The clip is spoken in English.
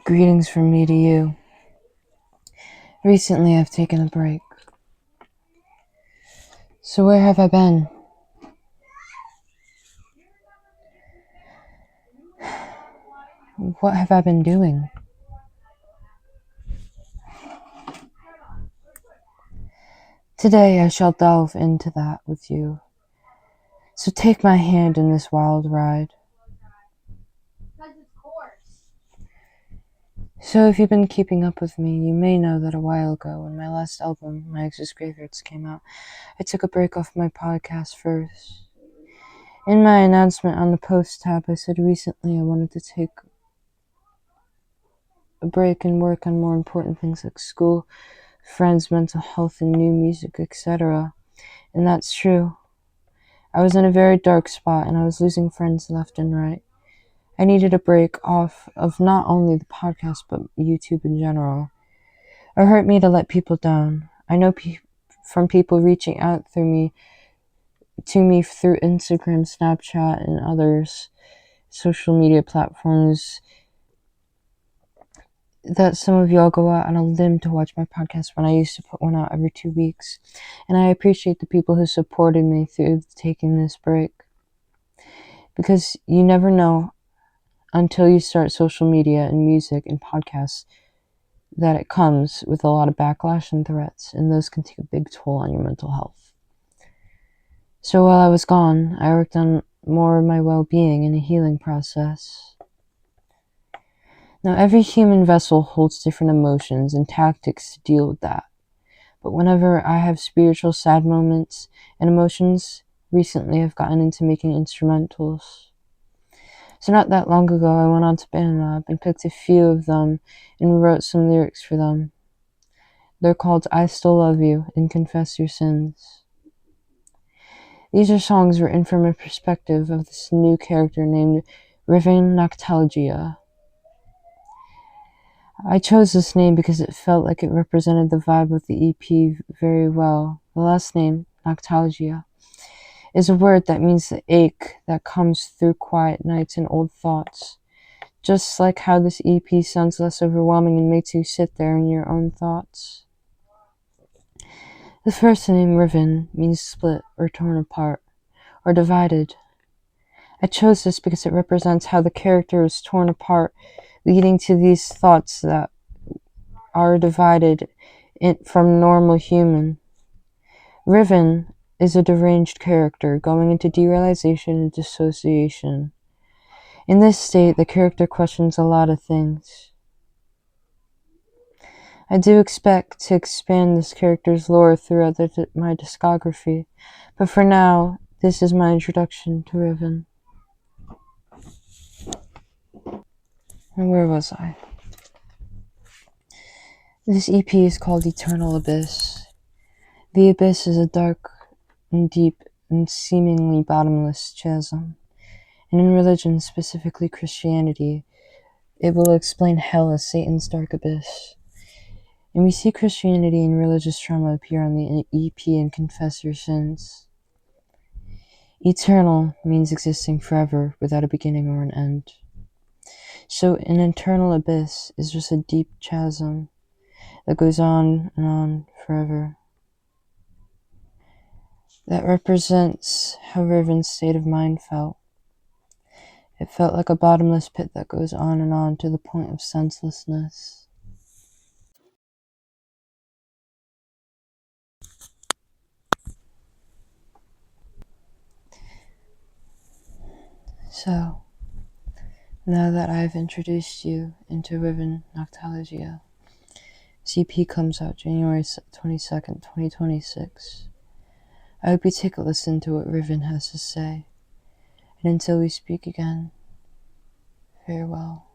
Greetings from me to you. Recently, I've taken a break. So where have I been? What have I been doing? Today, I shall delve into that with you. So take my hand in this wild ride. So if you've been keeping up with me, you may know that a while ago, when my last album, My Ex's Graveyards, came out, I took a break off my podcast first. In my announcement on the post tab, I said recently I wanted to take a break and work on more important things like school, friends, mental health, and new music, etc. And that's true. I was in a very dark spot and I was losing friends left and right. I needed a break off of not only the podcast but YouTube in general. It hurt me to let people down. I know from people reaching out to me through Instagram, Snapchat, and others social media platforms that some of y'all go out on a limb to watch my podcast when I used to put one out every 2 weeks. And I appreciate the people who supported me through taking this break. Because you never know until you start social media and music and podcasts that it comes with a lot of backlash and threats, and those can take a big toll on your mental health. So while I was gone, I worked on more of my well-being and a healing process. Now, every human vessel holds different emotions and tactics to deal with that. But whenever I have spiritual sad moments and emotions, recently I've gotten into making instrumentals. So not that long ago, I went on to BandLab and picked a few of them and wrote some lyrics for them. They're called I Still Love You and Confess Your Sins. These are songs written from a perspective of this new character named Riven Noctalgia. I chose this name because it felt like it represented the vibe of the EP very well. The last name, Noctalgia, is a word that means the ache that comes through quiet nights and old thoughts. Just like how this EP sounds less overwhelming and makes you sit there in your own thoughts. The first name, Riven, means split or torn apart or divided. I chose this because it represents how the character is torn apart, leading to these thoughts that are divided from normal human. Riven is a deranged character going into derealization and dissociation. In this state, the character questions a lot of things. I do expect to expand this character's lore throughout my discography, but for now, this is my introduction to Riven. And where was I? This EP is called Eternal Abyss. The abyss is a dark and deep and seemingly bottomless chasm. And in religion, specifically Christianity, it will explain hell as Satan's dark abyss. And we see Christianity and religious trauma appear on the EP and Confess Your Sins. Eternal means existing forever without a beginning or an end. So an eternal abyss is just a deep chasm that goes on and on forever. That represents how Riven's state of mind felt. It felt like a bottomless pit that goes on and on to the point of senselessness. So, now that I've introduced you into Riven Noctalgia, CP comes out January 22nd, 2026. I hope you take a listen to what Riven has to say. And until we speak again, farewell.